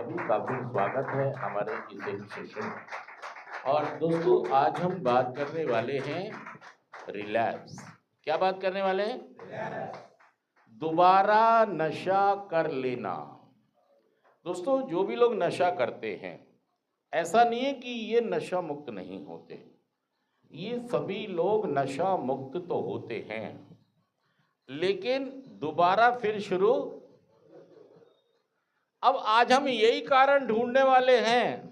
सभी का फिर स्वागत है हमारे इस एक सेशन में। और दोस्तों आज हम बात करने वाले हैं रिलैप्स। क्या बात करने वाले हैं? दोबारा नशा कर लेना। दोस्तों जो भी लोग नशा करते हैं, ऐसा नहीं है कि ये नशा मुक्त नहीं होते, ये सभी लोग नशा मुक्त तो होते हैं, लेकिन दोबारा फिर शुरू। अब आज हम यही कारण ढूंढने वाले हैं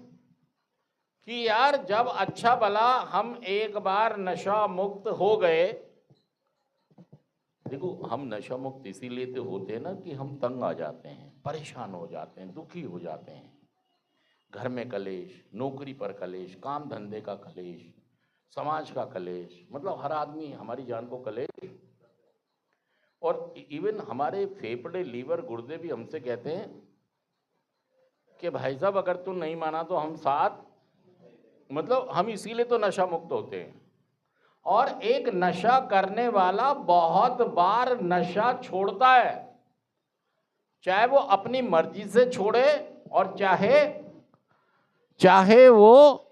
कि यार जब अच्छा भला हम एक बार नशा मुक्त हो गए। देखो, हम नशा मुक्त इसीलिए तो होते हैं ना कि हम तंग आ जाते हैं, परेशान हो जाते हैं, दुखी हो जाते हैं। घर में कलेश, नौकरी पर कलेश, काम धंधे का कलेश, समाज का कलेश, मतलब हर आदमी हमारी जान को कलेश। और इवन हमारे फेफड़े, लीवर, गुर्दे भी हमसे कहते हैं कि भाई साहब अगर तू नहीं माना तो हम साथ, मतलब हम इसीलिए तो नशा मुक्त होते हैं। और एक नशा करने वाला बहुत बार नशा छोड़ता है, चाहे वो अपनी मर्जी से छोड़े और चाहे वो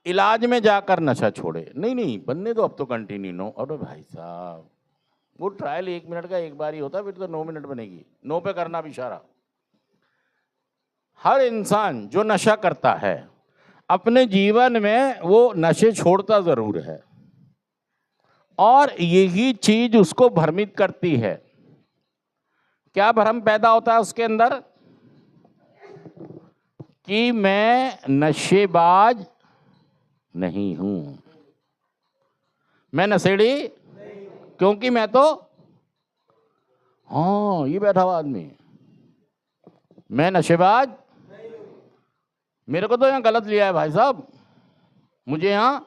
इलाज में जाकर नशा छोड़े। नहीं बनने दो, अब तो कंटिन्यू नो। अरे भाई साहब, वो ट्रायल 1 मिनट का एक बार ही होता है, फिर तो 9 मिनट बनेगी। नो पे करना भी इशारा। हर इंसान जो नशा करता है अपने जीवन में वो नशे छोड़ता जरूर है, और यही चीज उसको भ्रमित करती है। क्या भ्रम पैदा होता है उसके अंदर कि मैं नशेबाज नहीं हूं, मैं नशेड़ी, क्योंकि मैं तो, हाँ ये बैठा हुआ आदमी, मैं नशेबाज, मेरे को तो यहां गलत लिया है भाई साहब, मुझे यहां,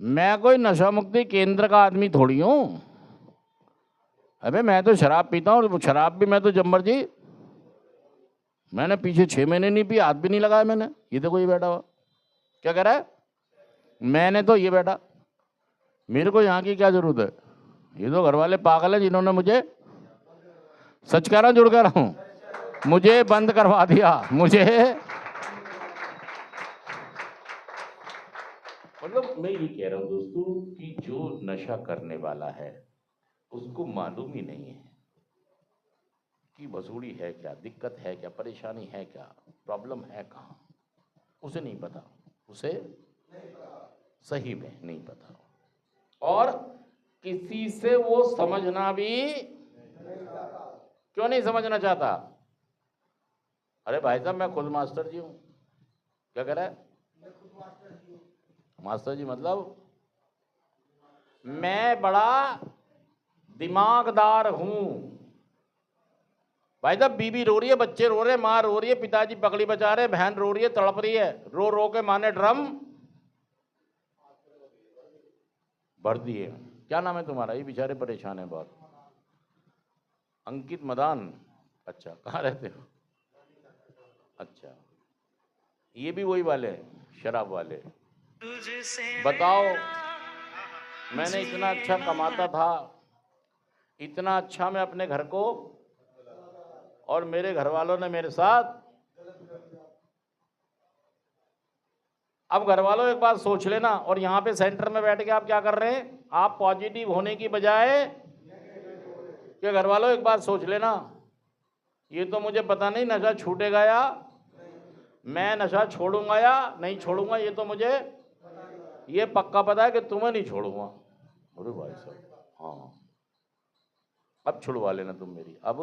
मैं कोई नशा मुक्ति केंद्र का आदमी थोड़ी हूं। अबे मैं तो शराब पीता हूँ, और शराब भी मैं तो जब मर्जी, मैंने पीछे 6 महीने नहीं पी, हाथ भी नहीं लगाया मैंने। ये देखो ये बैठा हुआ क्या कह रहा है, मैंने तो ये बैठा, मेरे को यहाँ की क्या जरूरत है। ये तो घर वाले पागल है जिन्होंने मुझे, सच कह रहा हूँ, जुड़ कर रहा हूँ, मुझे बंद करवा दिया। मुझे मतलब मैं ये कह रहा हूँ दोस्तों कि जो नशा करने वाला है उसको मालूम ही नहीं है कि वसूली है क्या, दिक्कत है क्या, परेशानी है क्या, प्रॉब्लम है कहाँ, उसे नहीं पता, उसे सही में नहीं पता। और किसी से वो समझना भी, क्यों नहीं समझना चाहता? अरे भाई साहब मैं खुद मास्टर जी हूं। क्या कह रहा है? मास्टर जी मतलब मैं बड़ा दिमागदार हूं। भाई साहब बीबी रो रही है, बच्चे रो रहे हैं, माँ रो रही है, पिताजी पकड़ी बचा रहे, बहन रो रही है, तड़प रही है, रो रो के माने ड्रम भर दिए। क्या नाम है तुम्हारा? ये बेचारे परेशान है बहुत। अंकित मदान। अच्छा, कहाँ रहते हो? अच्छा, ये भी वही वाले हैं, शराब वाले। बताओ, मैंने इतना अच्छा कमाता था, इतना अच्छा मैं अपने घर को, और मेरे घर वालों ने मेरे साथ। अब घर वालों एक बात सोच लेना, और यहाँ पे सेंटर में बैठ के आप क्या कर रहे हैं? आप पॉजिटिव होने की बजाय, कि घर वालों एक बात सोच लेना, ये तो मुझे पता नहीं नशा छूटेगा या मैं नशा छोड़ूंगा या नहीं छोड़ूंगा, ये तो मुझे ये पक्का पता है कि तुम्हें नहीं छोड़ूंगा। अरे भाई साहब, हाँ अब छुड़वा लेना तुम मेरी। अब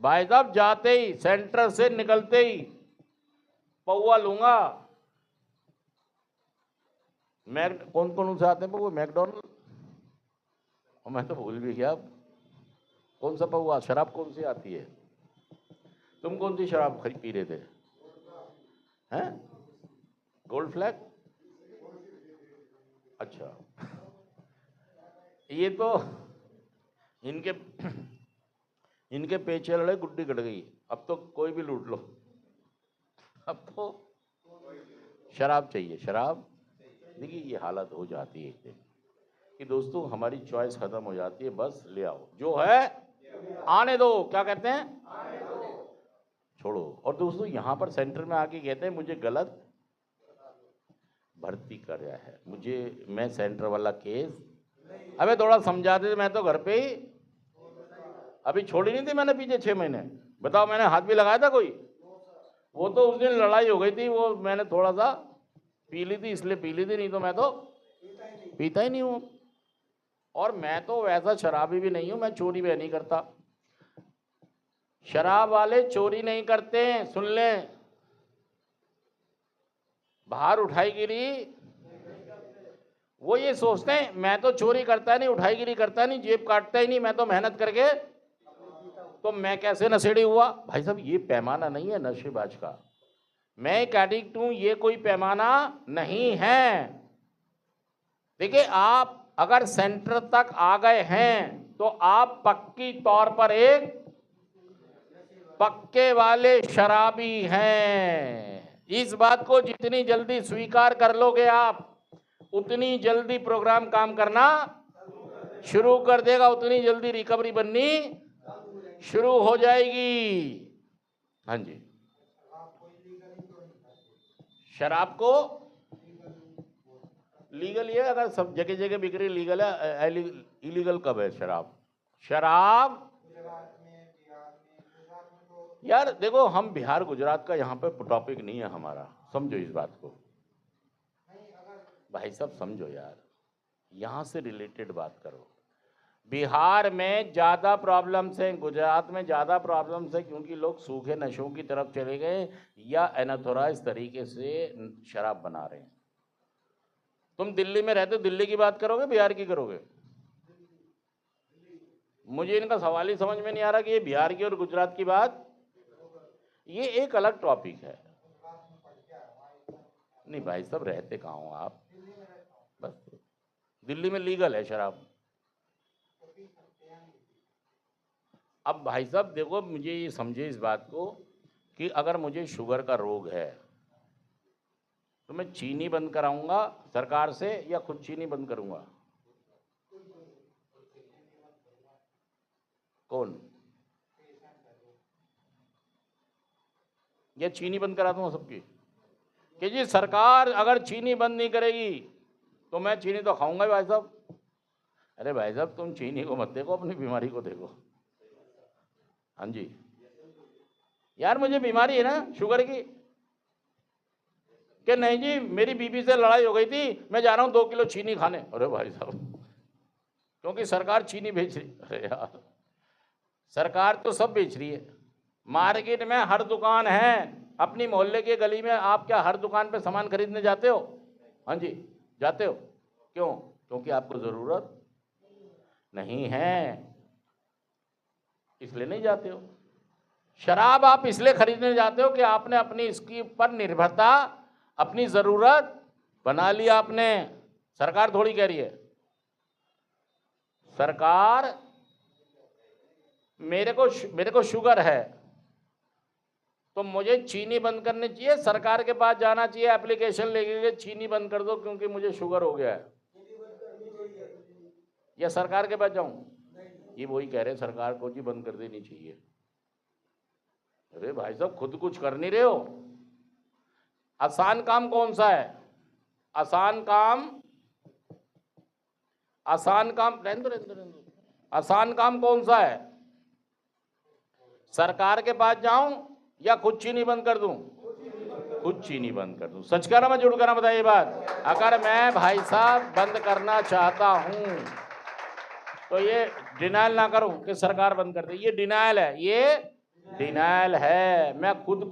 भाई साहब जाते ही, सेंटर से निकलते ही पौवा लूंगा। कौन कौन से आते हैं पौवा? मैकडोनल्ड, और मैं तो भूल भी गया कौन सा पौवा। शराब कौन सी आती है? तुम कौन सी शराब पी रहे थे? हैं? Gold flag. अच्छा, ये तो इनके इनके पेचे लड़े, गुड्डी कट गई। अब तो कोई भी लूट लो, अब तो शराब चाहिए, शराब। देखिए ये हालत हो जाती है एक दिन कि दोस्तों हमारी चॉइस खत्म हो जाती है, बस ले आओ जो है आने दो, क्या कहते हैं, छोड़ो। और दोस्तों यहाँ पर सेंटर में आके कहते हैं मुझे गलत भर्ती कर रहा है, मैं सेंटर वाला केस, अबे थोड़ा समझा दे, मैं तो घर पे ही अभी छोड़ी नहीं थी मैंने पीछे 6 महीने, बताओ मैंने हाथ भी लगाया था कोई? वो तो उस दिन लड़ाई हो गई थी, वो मैंने थोड़ा सा पी ली थी, इसलिए पी ली थी, नहीं तो मैं तो पीता ही नहीं हूँ। और मैं तो वैसा शराबी भी नहीं हूँ, मैं चोरी भी नहीं करता। शराब वाले चोरी नहीं करते हैं, सुन लें, बाहर उठाईगिरी वो ये सोचते हैं मैं तो चोरी करता नहीं, उठाईगिरी करता नहीं, जेब काटता ही नहीं, मैं तो मेहनत करके, तो मैं कैसे नशेड़ी हुआ? भाई साहब ये पैमाना नहीं है नशेबाज का, मैं एक एडिक्ट हूं, ये कोई पैमाना नहीं है। देखिए आप अगर सेंटर तक आ गए हैं तो आप पक्की तौर पर एक पक्के वाले शराबी हैं। इस बात को जितनी जल्दी स्वीकार कर लोगे आप, उतनी जल्दी प्रोग्राम काम करना शुरू कर देगा, उतनी जल्दी रिकवरी बननी शुरू हो जाएगी। हाँ जी, शराब को लीगल ये अगर सब जगह जगह बिक रही लीगल है, इलीगल कब है शराब? शराब यार देखो, हम बिहार गुजरात का यहाँ पे टॉपिक नहीं है हमारा, समझो इस बात को भाई साहब, समझो यार, यहाँ से रिलेटेड बात करो। बिहार में ज़्यादा प्रॉब्लम्स हैं, गुजरात में ज़्यादा प्रॉब्लम्स है, क्योंकि लोग सूखे नशों की तरफ चले गए या अनऑथोराइज तरीके से शराब बना रहे हैं। तुम दिल्ली में रहते हो, दिल्ली की बात करोगे बिहार की करोगे? मुझे इनका सवाल ही समझ में नहीं आ रहा कि ये बिहार की और गुजरात की बात, ये एक अलग टॉपिक है। नहीं भाई साहब, रहते कहाँ हो आप? बस दिल्ली में लीगल है शराब। अब भाई साहब देखो, मुझे ये समझे इस बात को कि अगर मुझे शुगर का रोग है तो मैं चीनी बंद कराऊंगा सरकार से या खुद चीनी बंद करूंगा? कौन? या चीनी बंद करा दूंगा सबकी कि जी सरकार अगर चीनी बंद नहीं करेगी तो मैं चीनी तो खाऊंगा ही भाई साहब। अरे भाई साहब, तुम चीनी को मत देखो, अपनी बीमारी को देखो। हाँ जी यार, मुझे बीमारी है ना शुगर की, कि नहीं जी मेरी बीबी से लड़ाई हो गई थी, मैं जा रहा हूं 2 किलो चीनी खाने। अरे भाई साहब, क्योंकि सरकार चीनी बेच रही। अरे यार, सरकार तो सब बेच रही है, मार्केट में हर दुकान है, अपनी मोहल्ले के गली में आप क्या हर दुकान पे सामान खरीदने जाते हो? हाँ जी जाते हो। क्यों? क्योंकि आपको जरूरत नहीं है, इसलिए नहीं जाते हो। शराब आप इसलिए खरीदने जाते हो कि आपने अपनी इसकी पर निर्भरता, अपनी जरूरत बना लिया आपने। सरकार थोड़ी कह रही है, सरकार मेरे को शुगर है तो मुझे चीनी बंद करनी चाहिए, सरकार के पास जाना चाहिए, एप्लीकेशन लेके चीनी बंद कर दो क्योंकि मुझे शुगर हो गया है, या सरकार के पास जाऊं? ये वही कह रहे हैं, सरकार को जी बंद कर देनी चाहिए। अरे भाई साहब, खुद कुछ कर नहीं रहे हो। आसान काम कौन सा है? आसान काम रहने दो। आसान काम कौन सा है? सरकार के पास जाऊं या खुद चीनी बंद कर दूं? खुद चीनी बंद कर दूं। सच कह रहा मैं, झूठ कह रहा बताइए बात? अगर मैं भाई साहब बंद करना चाहता हूं तो ये डिनाइल ना करूं कि सरकार बंद कर दे, ये डिनाइल है, ये डिनाइल है। मैं खुद